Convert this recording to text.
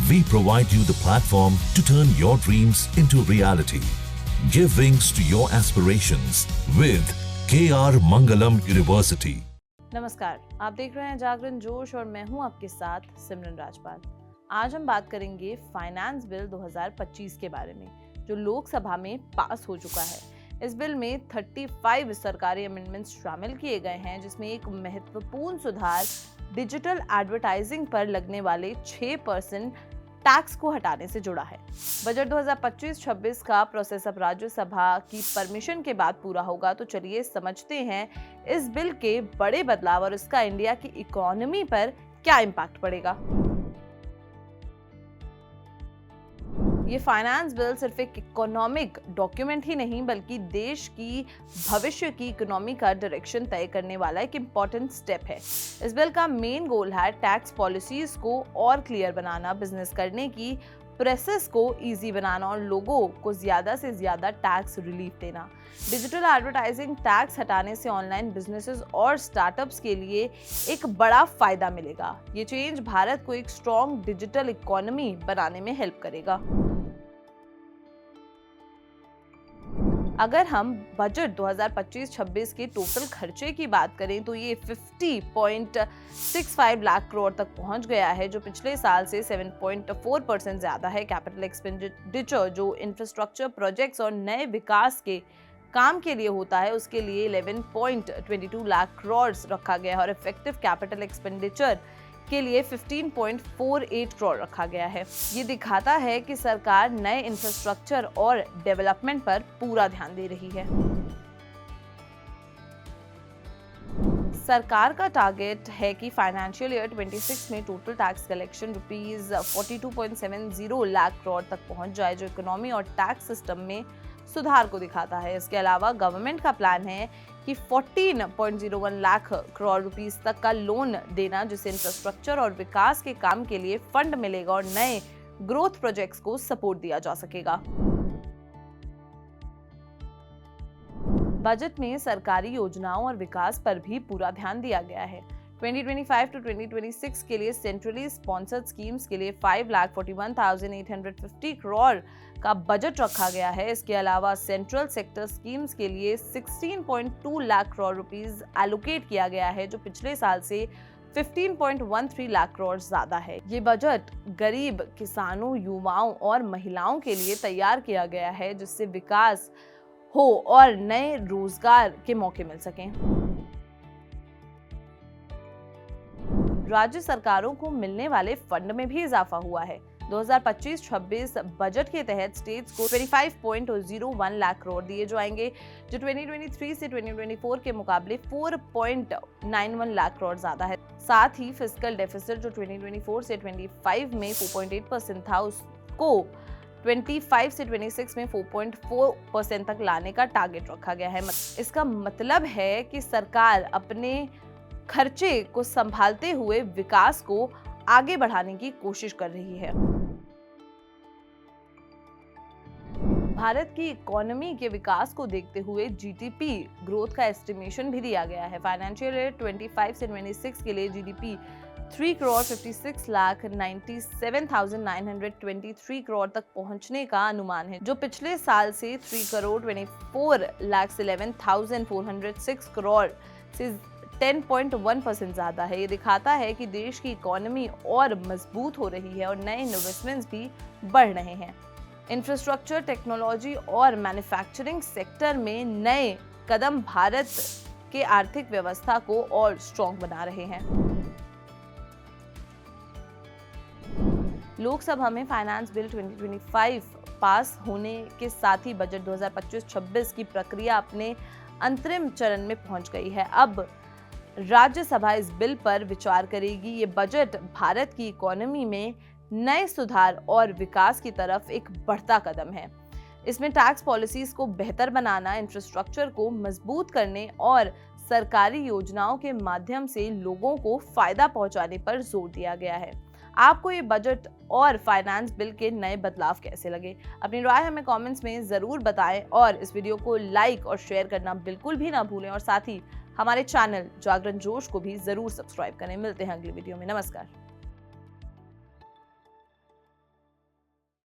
We provide you the platform to turn your dreams into reality. Give wings to your aspirations with KR Mangalam University. नमस्कार, आप देख रहे हैं जागरण जोश और मैं हूं आपके साथ सिमरन राजपाल। आज हम बात करेंगे फाइनेंस बिल 2025 के बारे में, जो लोकसभा में पास हो चुका है। इस बिल में 35 सरकारी अमेंडमेंट्स शामिल किए गए हैं, जिसमें एक महत्वपूर्ण सुधार डिजिटल एडवर्टाइजिंग पर लगने वाले 6% टैक्स को हटाने से जुड़ा है। बजट 2025-26 का प्रोसेस अब राज्यसभा की परमिशन के बाद पूरा होगा, तो चलिए समझते हैं इस बिल के बड़े बदलाव और इसका इंडिया की इकोनॉमी पर क्या इम्पैक्ट पड़ेगा। ये फाइनेंस बिल सिर्फ एक इकोनॉमिक डॉक्यूमेंट ही नहीं, बल्कि देश की भविष्य की इकोनॉमी का डायरेक्शन तय करने वाला एक इम्पॉर्टेंट स्टेप है। इस बिल का मेन गोल है टैक्स पॉलिसीज को और क्लियर बनाना, बिजनेस करने की प्रोसेस को इजी बनाना और लोगों को ज्यादा से ज्यादा टैक्स रिलीफ देना। डिजिटल एडवर्टाइजिंग टैक्स हटाने से ऑनलाइन बिजनेसेस और स्टार्टअप्स के लिए एक बड़ा फायदा मिलेगा। ये चेंज भारत को एक स्ट्रॉन्ग डिजिटल इकोनॉमी बनाने में हेल्प करेगा। अगर हम बजट 2025-26 के टोटल खर्चे की बात करें तो ये 50.65 लाख करोड़ तक पहुंच गया है, जो पिछले साल से 7.4% ज्यादा है। कैपिटल एक्सपेंडिचर जो इंफ्रास्ट्रक्चर प्रोजेक्ट्स और नए विकास के काम के लिए होता है, उसके लिए 11.22 लाख करोड़ रखा गया है और इफेक्टिव कैपिटल एक्सपेंडिचर के लिए 15.48 करोड़ रखा गया है। ये दिखाता है कि सरकार नए इंफ्रास्ट्रक्चर और डेवलपमेंट पर पूरा ध्यान दे रही है। सरकार का टारगेट है कि फाइनेंशियल ईयर 26 में total tax collection rupees 42.70 lakh crore तक पहुंच जाए, जो इकोनॉमी और टैक्स सिस्टम में सुधार को दिखाता है। इसके अलावा गवर्नमेंट का प्लान है कि 14.01 लाख करोड़ रुपीस तक का लोन देना, जिससे इंफ्रास्ट्रक्चर और विकास के काम के लिए फंड मिलेगा और नए ग्रोथ प्रोजेक्ट्स को सपोर्ट दिया जा सकेगा। बजट में सरकारी योजनाओं और विकास पर भी पूरा ध्यान दिया गया है। 2025 to 2026 के लिए सेंट्रली स्पॉन्सर्ड स्कीम्स के लिए 5,41,850 करोड़ का बजट रखा गया है। इसके अलावा सेंट्रल सेक्टर स्कीम्स के लिए 16.2 लाख करोड़ रुपीस एलोकेट किया गया है, जो पिछले साल से 15.13 लाख करोड़ ज्यादा है। ये बजट गरीब किसानों, युवाओं और महिलाओं के लिए तैयार किया गया है, जिससे विकास हो और नए रोजगार के मौके मिल सकें। राज्य सरकारों को मिलने वाले फंड में भी इजाफा हुआ है। 2025-26 बजट के तहत स्टेट्स को 25.01 लाख करोड़ दिए जाएंगे, जो 2023 से 2024 के मुकाबले 4.91 लाख करोड़ ज्यादा है। साथ ही फिस्कल डेफिसिट जो 2024 से 25 में 4.8% था, उसको 25 से 26 में 4.4% तक लाने का टारगेट रखा गया है। इसका मतलब है कि सरकार अपने खर्चे को संभालते हुए विकास को आगे बढ़ाने की कोशिश कर रही है। भारत की इकोनॉमी के विकास को देखते हुए जीडीपी ग्रोथ का एस्टिमेशन भी दिया गया है। फाइनेंशियल ईयर 25 से 26 के लिए जीडीपी 3,56,97,923 करोड़ तक पहुंचने का अनुमान है, जो पिछले साल से 3,24,11,406 करोड़ से 10.1% ज्यादा है। ये दिखाता है कि देश की इकोनॉमी और मजबूत हो रही है और नए इन्वेस्टमेंट्स भी बढ़ रहे हैं। इंफ्रास्ट्रक्चर, टेक्नोलॉजी और मैन्युफैक्चरिंग सेक्टर में नए कदम भारत के आर्थिक व्यवस्था को और स्ट्रॉन्ग बना रहे हैं। लोकसभा में फाइनेंस बिल 2025 पास होने के साथ ही बजट 2025-26 की प्रक्रिया अपने अंतरिम चरण में पहुंच गई है। अब राज्यसभा इस बिल पर विचार करेगी। ये बजट भारत की इकोनॉमी में नए सुधार और विकास की तरफ एक बढ़ता कदम है। इसमें टैक्स पॉलिसीज को बेहतर बनाना, इंफ्रास्ट्रक्चर को मजबूत करने और सरकारी योजनाओं के माध्यम से लोगों को फायदा पहुंचाने पर जोर दिया गया है। आपको ये बजट और फाइनेंस बिल के नए बदलाव कैसे लगे? अपनी राय हमें कमेंट्स में जरूर बताएं और इस वीडियो को लाइक और शेयर करना बिल्कुल भी ना भूलें और साथ ही हमारे चैनल जागरण जोश को भी जरूर सब्सक्राइब करें। मिलते हैं अगली वीडियो में। नमस्कार।